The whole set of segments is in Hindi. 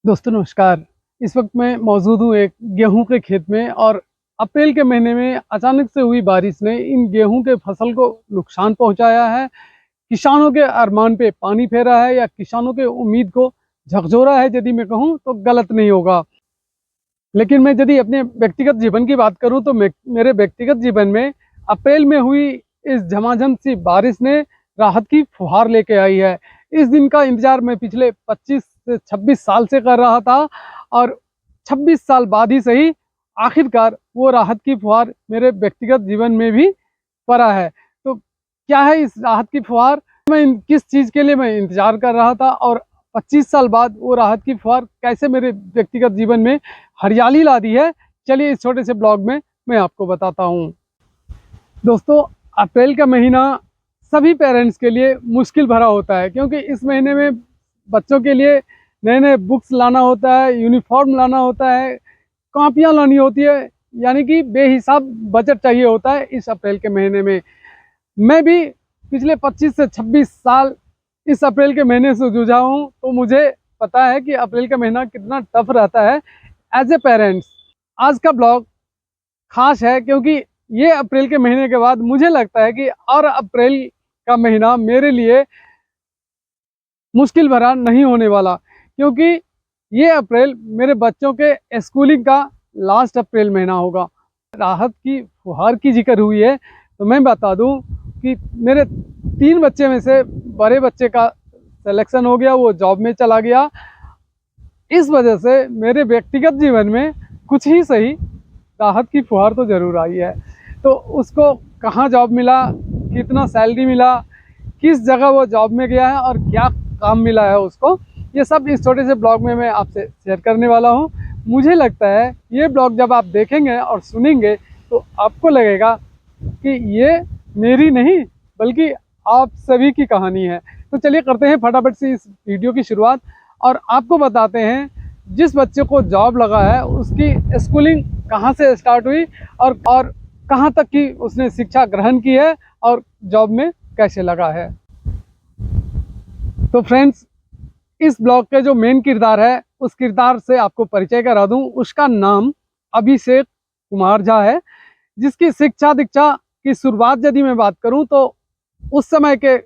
दोस्तों नमस्कार। इस वक्त मैं मौजूद हूँ एक गेहूं के खेत में और अप्रैल के महीने में अचानक से हुई बारिश ने इन गेहूं के फसल को नुकसान पहुंचाया है। किसानों के अरमान पे पानी फेरा है या किसानों के उम्मीद को झकझोरा है, यदि मैं कहूँ तो गलत नहीं होगा। लेकिन मैं यदि अपने व्यक्तिगत जीवन की बात करूँ तो मेरे व्यक्तिगत जीवन में अप्रैल में हुई इस झमाझम सी बारिश ने राहत की फुहार लेके आई है। इस दिन का इंतजार मैं पिछले 25 से 26 साल से कर रहा था और 26 साल बाद ही सही आखिरकार वो राहत की फुहार मेरे व्यक्तिगत जीवन में भी पड़ा है। तो क्या है इस राहत की फुहार, किस चीज़ के लिए मैं इंतजार कर रहा था और 25 साल बाद वो राहत की फुहार कैसे मेरे व्यक्तिगत जीवन में हरियाली ला दी है, चलिए इस छोटे से ब्लॉग में मैं आपको बताता हूँ। दोस्तों, अप्रैल का महीना सभी पेरेंट्स के लिए मुश्किल भरा होता है, क्योंकि इस महीने में बच्चों के लिए नए नए बुक्स लाना होता है, यूनिफॉर्म लाना होता है, कॉपियाँ लानी होती है, यानी कि बेहिसाब बजट चाहिए होता है इस अप्रैल के महीने में। मैं भी पिछले 25 से 26 साल इस अप्रैल के महीने से जूझा हूँ, तो मुझे पता है कि अप्रैल का महीना कितना टफ रहता है एज ए पेरेंट्स। आज का ब्लॉग खास है क्योंकि ये अप्रैल के महीने के बाद मुझे लगता है कि और अप्रैल का महीना मेरे लिए मुश्किल भरा नहीं होने वाला, क्योंकि ये अप्रैल मेरे बच्चों के स्कूलिंग का लास्ट अप्रैल महीना होगा। राहत की फुहार की जिक्र हुई है तो मैं बता दूं कि मेरे 3 बच्चे में से बड़े बच्चे का सिलेक्शन हो गया, वो जॉब में चला गया। इस वजह से मेरे व्यक्तिगत जीवन में कुछ ही सही राहत की फुहार तो ज़रूर आई है। तो उसको कहाँ जॉब मिला, कितना सैलरी मिला, किस जगह वो जॉब में गया है और क्या काम मिला है उसको, ये सब इस छोटे से ब्लॉग में मैं आपसे शेयर करने वाला हूँ। मुझे लगता है ये ब्लॉग जब आप देखेंगे और सुनेंगे तो आपको लगेगा कि ये मेरी नहीं बल्कि आप सभी की कहानी है। तो चलिए करते हैं फटाफट से इस वीडियो की शुरुआत और आपको बताते हैं जिस बच्चे को जॉब लगा है उसकी स्कूलिंग कहाँ से स्टार्ट हुई और कहाँ तक की उसने शिक्षा ग्रहण की है और जॉब में कैसे लगा है। तो फ्रेंड्स, इस ब्लॉग के जो मेन किरदार है उस किरदार से आपको परिचय करा दूं। उसका नाम अभिषेक कुमार झा है, जिसकी शिक्षा दीक्षा की शुरुआत यदि मैं बात करूं तो उस समय के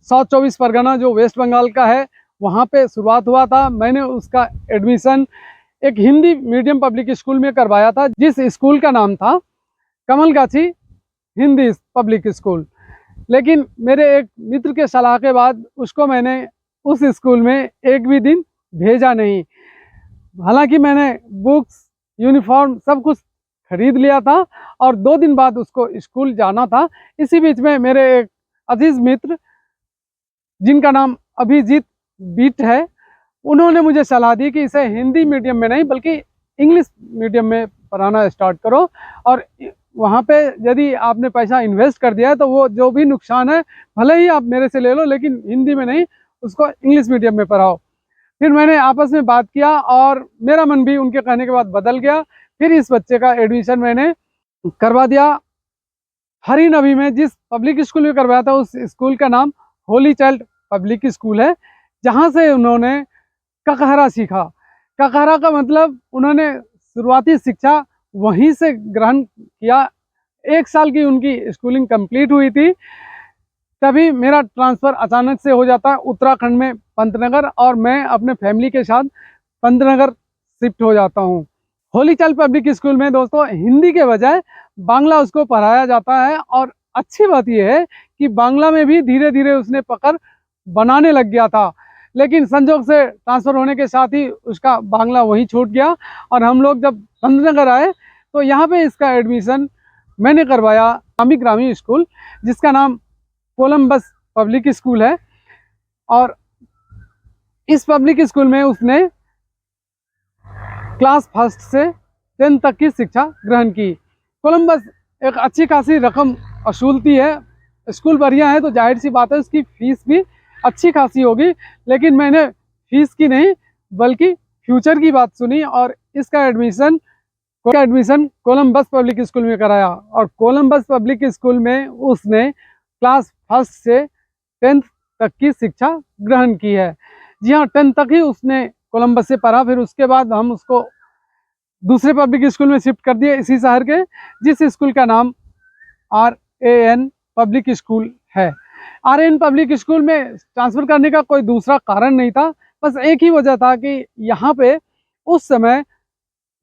साउथ 24 परगना जो वेस्ट बंगाल का है वहाँ पे शुरुआत हुआ था। मैंने उसका एडमिशन एक हिंदी मीडियम पब्लिक स्कूल में करवाया था, जिस स्कूल का नाम था कमलगाछी हिंदी पब्लिक स्कूल। लेकिन मेरे एक मित्र के सलाह के बाद उसको मैंने उस स्कूल में एक भी दिन भेजा नहीं। हालांकि मैंने बुक्स यूनिफॉर्म सब कुछ खरीद लिया था और 2 दिन बाद उसको स्कूल जाना था। इसी बीच में मेरे एक अजीज मित्र जिनका नाम अभिजीत बीट है, उन्होंने मुझे सलाह दी कि इसे हिंदी मीडियम में नहीं बल्कि इंग्लिश मीडियम में पढ़ाना स्टार्ट करो, और वहाँ पे यदि आपने पैसा इन्वेस्ट कर दिया है तो वो जो भी नुकसान है भले ही आप मेरे से ले लो, लेकिन हिंदी में नहीं, उसको इंग्लिश मीडियम में पढ़ाओ। फिर मैंने आपस में बात किया और मेरा मन भी उनके कहने के बाद बदल गया। फिर इस बच्चे का एडमिशन मैंने करवा दिया हरी नवी में। जिस पब्लिक स्कूल में करवाया था उस स्कूल का नाम होली चाइल्ड पब्लिक स्कूल है, जहाँ से उन्होंने ककहरा सीखा। ककहरा का मतलब उन्होंने शुरुआती शिक्षा वहीं से ग्रहण किया। 1 साल की उनकी स्कूलिंग कंप्लीट हुई थी, तभी मेरा ट्रांसफ़र अचानक से हो जाता है उत्तराखंड में पंतनगर, और मैं अपने फैमिली के साथ पंतनगर शिफ्ट हो जाता हूँ। होली चाइल्ड पब्लिक स्कूल में दोस्तों हिंदी के बजाय बांग्ला उसको पढ़ाया जाता है, और अच्छी बात यह है कि बांग्ला में भी धीरे धीरे उसने पकड़ बनाने लग गया था। लेकिन संजोग से ट्रांसफ़र होने के साथ ही उसका बांग्ला वहीं छूट गया और हम लोग जब पंतनगर आए तो यहाँ पे इसका एडमिशन मैंने करवाया ग्रामीण स्कूल, जिसका नाम कोलंबस पब्लिक स्कूल है। और इस पब्लिक स्कूल में उसने क्लास 1 से 10 तक की शिक्षा ग्रहण की। कोलंबस एक अच्छी खासी रकम वसूलती है, स्कूल बढ़िया है तो जाहिर सी बात है उसकी फ़ीस भी अच्छी खासी होगी। लेकिन मैंने फीस की नहीं बल्कि फ्यूचर की बात सुनी और इसका एडमिशन कोलंबस पब्लिक स्कूल में कराया। और कोलंबस पब्लिक स्कूल में उसने क्लास 1 से 10th तक की शिक्षा ग्रहण की है। जी हाँ, 10th तक ही उसने कोलंबस से पढ़ा। फिर उसके बाद हम उसको दूसरे पब्लिक स्कूल में शिफ्ट कर दिए इसी शहर के, जिस स्कूल का नाम RAN पब्लिक स्कूल है। RAN पब्लिक स्कूल में ट्रांसफ़र करने का कोई दूसरा कारण नहीं था, बस एक ही वजह था कि यहाँ पे उस समय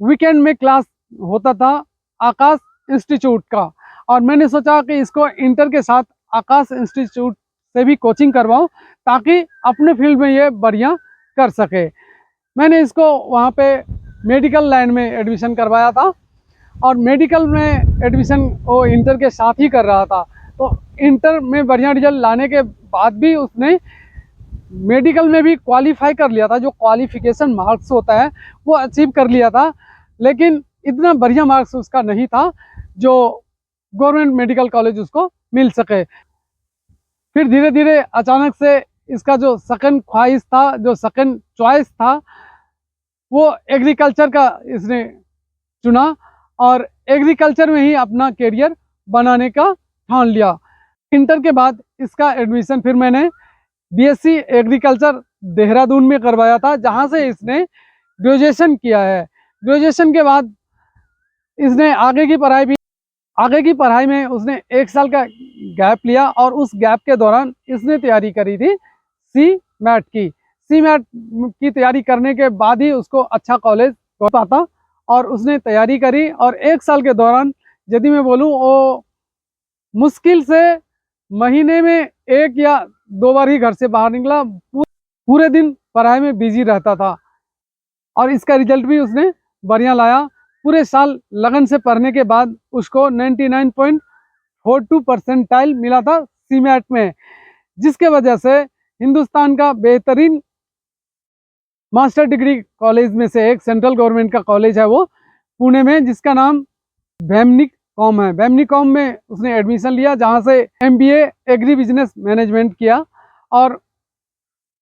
वीकेंड में क्लास होता था आकाश इंस्टीट्यूट का, और मैंने सोचा कि इसको इंटर के साथ आकाश इंस्टीट्यूट से भी कोचिंग करवाऊँ ताकि अपने फील्ड में ये बढ़िया कर सके। मैंने इसको वहाँ पे मेडिकल लाइन में एडमिशन करवाया था, और मेडिकल में एडमिशन वो इंटर के साथ ही कर रहा था। तो इंटर में बढ़िया रिजल्ट लाने के बाद भी उसने मेडिकल में भी क्वालिफाई कर लिया था, जो क्वालिफिकेशन मार्क्स होता है वो अचीव कर लिया था, लेकिन इतना बढ़िया मार्क्स उसका नहीं था जो गवर्नमेंट मेडिकल कॉलेज उसको मिल सके। फिर धीरे धीरे अचानक से इसका जो सेकंड ख्वाहिश था, जो सेकंड चॉइस था, वो एग्रीकल्चर का इसने चुना और एग्रीकल्चर में ही अपना करियर बनाने का ठान लिया। इंटर के बाद इसका एडमिशन फिर मैंने BSc एग्रीकल्चर देहरादून में करवाया था, जहां से इसने ग्रेजुएशन किया है। ग्रेजुएशन के बाद इसने आगे की पढ़ाई में उसने 1 साल का गैप लिया, और उस गैप के दौरान इसने तैयारी करी थी CMAT की। CMAT की तैयारी करने के बाद ही उसको अच्छा कॉलेज पाता, और उसने तैयारी करी। और 1 साल के दौरान यदि मैं बोलूँ, वो मुश्किल से महीने में 1 या 2 बार ही घर से बाहर निकला, पूरे दिन पढ़ाई में बिजी रहता था, और इसका रिजल्ट भी उसने बढ़िया लाया। पूरे साल लगन से पढ़ने के बाद उसको 99.42 परसेंटाइल मिला था CMAT में, जिसके वजह से हिंदुस्तान का बेहतरीन मास्टर डिग्री कॉलेज में से एक सेंट्रल गवर्नमेंट का कॉलेज है वो पुणे में, जिसका नाम BAMNICOM है। BAMNICOM में उसने एडमिशन लिया, जहां से MBA एग्री बिजनेस मैनेजमेंट किया। और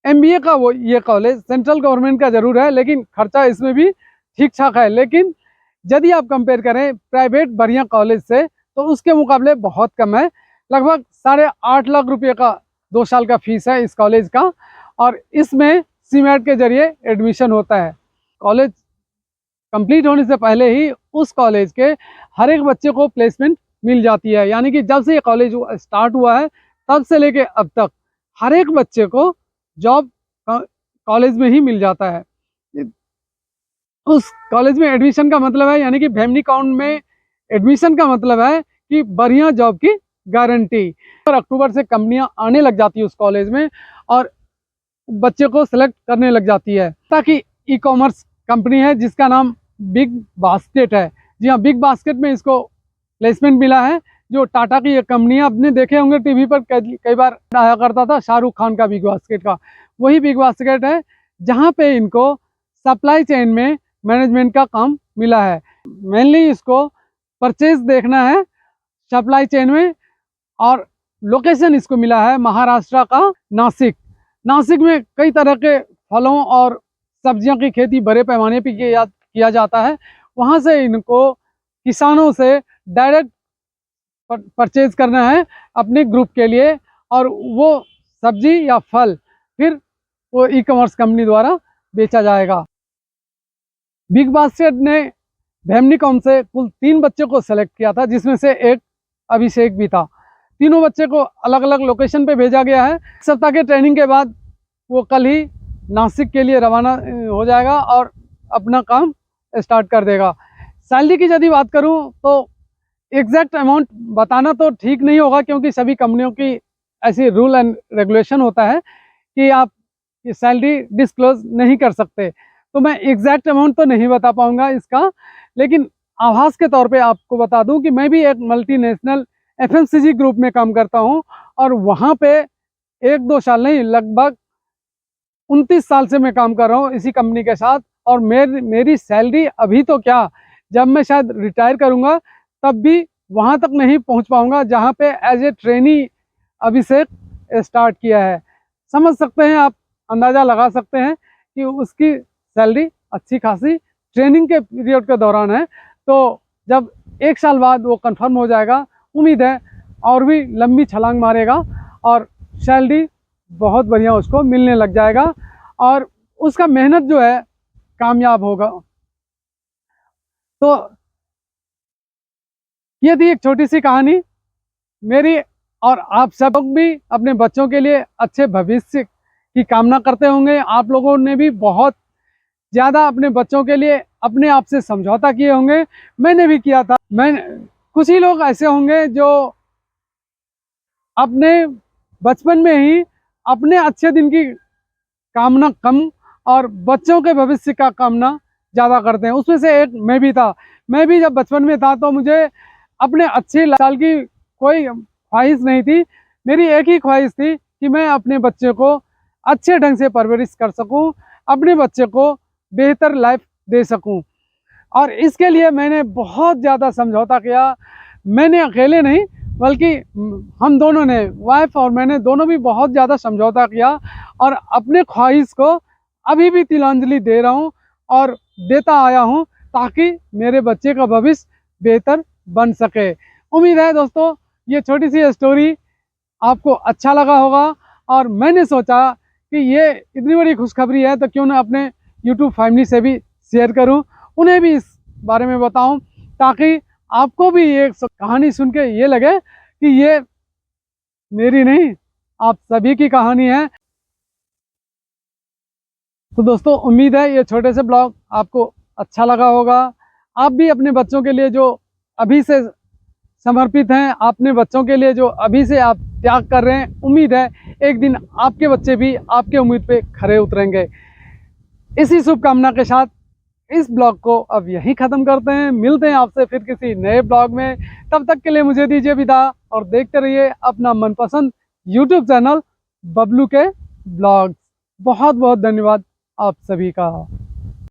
MBA का वो ये कॉलेज सेंट्रल गवर्नमेंट का जरूर है, लेकिन खर्चा इसमें भी ठीक ठाक है। लेकिन यदि आप कंपेयर करें प्राइवेट बढ़िया कॉलेज से, तो उसके मुकाबले बहुत कम है। लगभग 8.5 लाख रुपये का 2 साल का फीस है इस कॉलेज का, और इसमें CMAT के जरिए एडमिशन होता है। कॉलेज कंप्लीट होने से पहले ही उस कॉलेज के हर एक बच्चे को प्लेसमेंट मिल जाती है, यानी कि जब से ये कॉलेज स्टार्ट हुआ है तब से लेके अब तक हर एक बच्चे को जॉब कॉलेज में ही मिल जाता है। उस कॉलेज में एडमिशन का मतलब है, यानी कि BAMNICOM में एडमिशन का मतलब है कि बढ़िया जॉब की गारंटी। और अक्टूबर से कंपनियां आने लग जाती है उस कॉलेज में, और बच्चे को सिलेक्ट करने लग जाती है। ताकि ई-कॉमर्स कंपनी है जिसका नाम बिग बास्केट है। जी हाँ, बिग बास्केट में इसको प्लेसमेंट मिला है। जो टाटा की एक कंपनी है, आपने देखे होंगे टीवी पर कई बार आया करता था शाहरुख खान का बिग बास्केट का, वही बिग बास्केट है, जहाँ पे इनको सप्लाई चेन में मैनेजमेंट का काम मिला है। मेनली इसको परचेज देखना है सप्लाई चेन में, और लोकेशन इसको मिला है महाराष्ट्र का नासिक। नासिक में कई तरह के फलों और सब्जियों की खेती बड़े पैमाने पर किया जाता है। वहाँ से इनको किसानों से डायरेक्ट परचेज करना है अपने ग्रुप के लिए, और वो सब्जी या फल फिर वो ई-कॉमर्स कंपनी द्वारा बेचा जाएगा। बिग बास्केट ने BAMNICOM से कुल 3 बच्चों को सेलेक्ट किया था, जिसमें से एक अभिषेक भी था। तीनों बच्चे को अलग अलग लोकेशन पे भेजा गया है। 1 सप्ताह के ट्रेनिंग के बाद वो कल ही नासिक के लिए रवाना हो जाएगा और अपना काम स्टार्ट कर देगा। सैलरी की यदि बात करूं तो एग्जैक्ट अमाउंट बताना तो ठीक नहीं होगा, क्योंकि सभी कंपनियों की ऐसी रूल एंड रेगुलेशन होता है कि आप सैलरी डिस्क्लोज नहीं कर सकते। तो मैं एग्जैक्ट अमाउंट तो नहीं बता पाऊंगा इसका, लेकिन आभास के तौर पे आपको बता दूं कि मैं भी एक मल्टीनेशनल FMCG ग्रुप में काम करता हूं, और वहां पे 1-2 साल नहीं, लगभग 29 साल से मैं काम कर रहा हूं इसी कंपनी के साथ। और मेरी सैलरी अभी तो क्या, जब मैं शायद रिटायर करूंगा तब भी वहां तक नहीं पहुंच पाऊंगा जहां पे as a trainee Abhishek start किया है। समझ सकते हैं आप, अंदाज़ा लगा सकते हैं कि उसकी सैलरी अच्छी खासी ट्रेनिंग के पीरियड के दौरान है। तो जब 1 साल बाद वो कंफर्म हो जाएगा, उम्मीद है और भी लंबी छलांग मारेगा और सैलरी बहुत बढ़िया उसको मिलने लग जाएगा। और उसका मेहनत जो है कामयाब होगा। तो ये थी एक छोटी सी कहानी मेरी। और आप सब लोग भी अपने बच्चों के लिए अच्छे भविष्य की कामना करते होंगे। आप लोगों ने भी बहुत ज़्यादा अपने बच्चों के लिए अपने आप से समझौता किए होंगे, मैंने भी किया था। कुछ ही लोग ऐसे होंगे जो अपने बचपन में ही अपने अच्छे दिन की कामना कम और बच्चों के भविष्य का कामना ज़्यादा करते हैं। उसमें से एक मैं भी था। मैं भी जब बचपन में था तो मुझे अपने अच्छे साल की कोई ख्वाहिश नहीं थी। मेरी एक ही ख्वाहिश थी कि मैं अपने बच्चे को अच्छे ढंग से परवरिश कर सकूं, अपने बच्चे को बेहतर लाइफ दे सकूं। और इसके लिए मैंने बहुत ज़्यादा समझौता किया। मैंने अकेले नहीं बल्कि हम दोनों ने, वाइफ और मैंने दोनों भी बहुत ज़्यादा समझौता किया और अपने ख्वाहिश को अभी भी तिलांजलि दे रहा हूँ और देता आया हूँ ताकि मेरे बच्चे का भविष्य बेहतर बन सके। उम्मीद है दोस्तों ये छोटी सी स्टोरी आपको अच्छा लगा होगा और मैंने सोचा कि ये इतनी बड़ी खुशखबरी है तो क्यों ना अपने YouTube फैमिली से भी शेयर करूं, उन्हें भी इस बारे में बताऊं ताकि आपको भी ये कहानी सुन के ये लगे कि ये मेरी नहीं, आप सभी की कहानी है। तो दोस्तों उम्मीद है ये छोटे से ब्लॉग आपको अच्छा लगा होगा। आप भी अपने बच्चों के लिए जो अभी से समर्पित हैं, अपने बच्चों के लिए जो अभी से आप त्याग कर रहे हैं, उम्मीद है एक दिन आपके बच्चे भी आपके उम्मीद पे खरे उतरेंगे। इसी शुभकामना के साथ इस ब्लॉग को अब यहीं ख़त्म करते हैं। मिलते हैं आपसे फिर किसी नए ब्लॉग में। तब तक के लिए मुझे दीजिए विदा और देखते रहिए अपना मनपसंद YouTube चैनल बबलू के ब्लॉग्स। बहुत बहुत धन्यवाद आप सभी का।